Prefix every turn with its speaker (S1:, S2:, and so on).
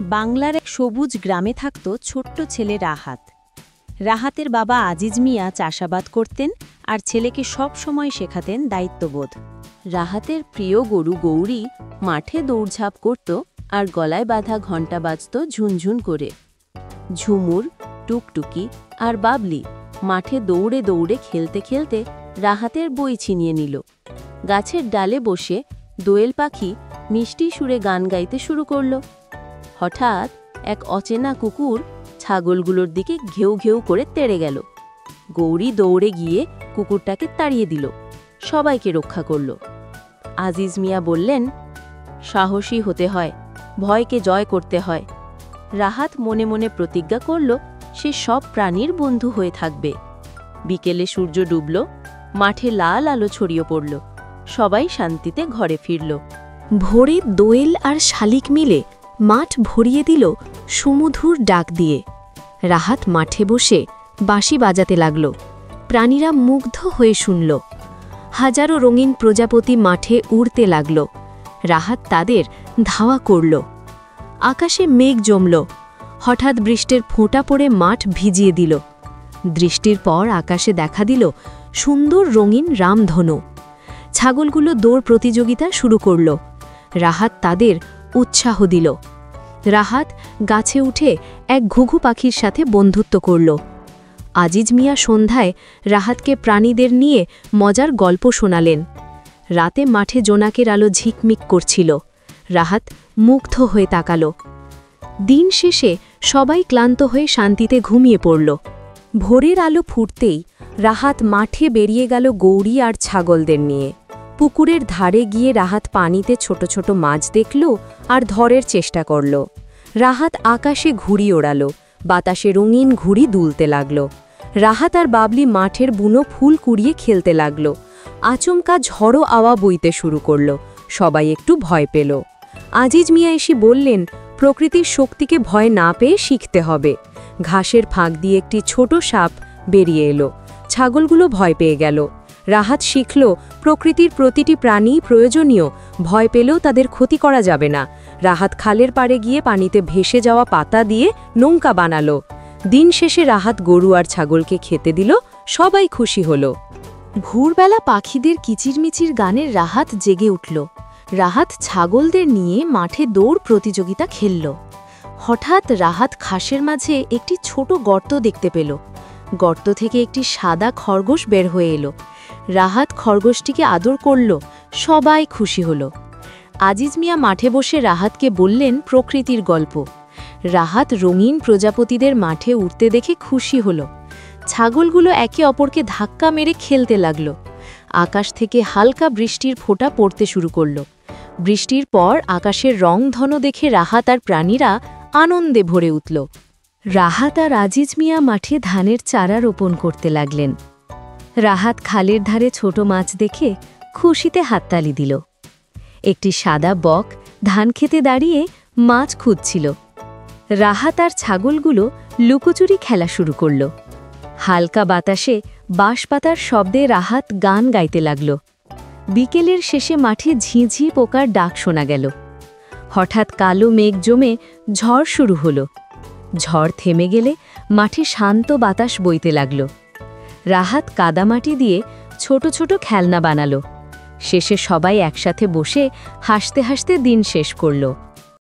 S1: বাংলার এক সবুজ গ্রামে থাকত ছোট্ট ছেলে রাহাত। রাহাতের বাবা আজিজ মিয়া চাষাবাদ করতেন আর ছেলেকে সব সময় শেখাতেন দায়িত্ববোধ। রাহাতের প্রিয় গরু গৌরী মাঠে দৌড়ঝাঁপ করত আর গলায় বাঁধা ঘণ্টা বাজত ঝুনঝুন করে। ঝুমুর, টুকটুকি আর বাবলি মাঠে দৌড়ে দৌড়ে খেলতে খেলতে রাহাতের বই ছিনিয়ে নিল। গাছের ডালে বসে দোয়েল পাখি মিষ্টি সুরে গান গাইতে শুরু করল। হঠাৎ এক অচেনা কুকুর ছাগলগুলোর দিকে ঘেউ ঘেউ করে তেড়ে গেল। গৌরী দৌড়ে গিয়ে কুকুরটাকে তাড়িয়ে দিল, সবাইকে রক্ষা করল। আজিজ মিয়া বললেন, সাহসী হতে হয়, ভয়কে জয় করতে হয়। রাহাত মনে মনে প্রতিজ্ঞা করল সে সব প্রাণীর বন্ধু হয়ে থাকবে। বিকেলে সূর্য ডুবল, মাঠে লাল আলো ছড়িয়ে পড়ল, সবাই শান্তিতে ঘরে ফিরল। ভোরে দোয়েল আর শালিক মিলে মাঠ ভরিয়ে দিল সুমধুর ডাক দিয়ে। রাহাত মাঠে বসে বাঁশি বাজাতে লাগল, প্রাণীরা মুগ্ধ হয়ে শুনল। হাজারো রঙিন প্রজাপতি মাঠে উড়তে লাগল, রাহাত তাদের ধাওয়া করল। আকাশে মেঘ জমল, হঠাৎ বৃষ্টির ফোঁটা পড়ে মাঠ ভিজিয়ে দিল। দৃষ্টির পর আকাশে দেখা দিল সুন্দর রঙিন রামধনু। ছাগলগুলো দৌড় প্রতিযোগিতা শুরু করল, রাহাত তাদের উৎসাহ দিল। রাহাত গাছে উঠে এক ঘুঘু পাখির সাথে বন্ধুত্ব করল। আজিজ মিয়া সন্ধ্যায় রাহাতকে প্রাণীদের নিয়ে মজার গল্প শোনালেন। রাতে মাঠে জোনাকের আলো ঝিকমিক করছিল, রাহাত মুগ্ধ হয়ে তাকাল। দিন শেষে সবাই ক্লান্ত হয়ে শান্তিতে ঘুমিয়ে পড়ল। ভোরের আলো ফুটতেই রাহাত মাঠে বেরিয়ে গেল গৌরী আর ছাগলদের নিয়ে। পুকুরের ধারে গিয়ে রাহাত পানিতে ছোট ছোট মাছ দেখল আর ধরের চেষ্টা করল। রাহাত আকাশে ঘুড়ি ওড়াল, বাতাসে রঙিন ঘুড়ি দুলতে লাগল। রাহাত আর বাবলি মাঠের বুনো ফুল কুড়িয়ে খেলতে লাগল। আচমকা ঝড়ো আওয়া বইতে শুরু করল, সবাই একটু ভয় পেল। আজিজ মিয়া এসে বললেন, প্রকৃতির শক্তিকে ভয় না পেয়ে শিখতে হবে। ঘাসের ফাঁক দিয়ে একটি ছোট সাপ বেরিয়ে এলো, ছাগলগুলো ভয় পেয়ে গেল। রাহাত শিখল প্রকৃতির প্রতিটি প্রাণী প্রয়োজনীয়, ভয় পেলেও তাদের ক্ষতি করা যাবে না। রাহাত খালের পাড়ে গিয়ে পানিতে ভেসে যাওয়া পাতা দিয়ে নৌকা বানালো। দিন শেষে রাহাত গরু আর ছাগলকে খেতে দিল, সবাই খুশি হল। ভোরবেলা পাখিদের কিচিরমিচির গানের রাহাত জেগে উঠল। রাহাত ছাগলদের নিয়ে মাঠে দৌড় প্রতিযোগিতা খেলল। হঠাৎ রাহাত ঘাসের মাঝে একটি ছোট গর্ত দেখতে পেল। গর্ত থেকে একটি সাদা খরগোশ বের হয়ে এলো। রাহাত খরগোশটিকে আদর করল, সবাই খুশি হল। আজিজ মিয়া মাঠে বসে রাহাতকে বললেন প্রকৃতির গল্প। রাহাত রঙিন প্রজাপতিদের মাঠে উঠতে দেখে খুশি হল। ছাগলগুলো একে অপরকে ধাক্কা মেরে খেলতে লাগল। আকাশ থেকে হালকা বৃষ্টির ফোঁটা পড়তে শুরু করল। বৃষ্টির পর আকাশের রংধনু দেখে রাহাত আর প্রাণীরা আনন্দে ভরে উঠল। রাহাত আর আজিজ মিয়া মাঠে ধানের চারা রোপণ করতে লাগলেন। রাহাত খালের ধারে ছোট মাছ দেখে খুশিতে হাততালি দিল। একটি সাদা বক ধান খেতে দাঁড়িয়ে মাছ খুঁজছিল। রাহাত আর ছাগলগুলো লুকোচুরি খেলা শুরু করল। হালকা বাতাসে বাঁশপাতার শব্দে রাহাত গান গাইতে লাগল। বিকেলের শেষে মাঠে ঝিঁঝি পোকার ডাক শোনা গেল। হঠাৎ কালো মেঘ জমে ঝড় শুরু হলো। ঝড় থেমে গেলে মাঠে শান্ত বাতাস বইতে লাগল। রাহাত কাদামাটি দিয়ে ছোট ছোট খেলনা বানালো। শেষে সবাই একসাথে বসে হাসতে হাসতে দিন শেষ করল।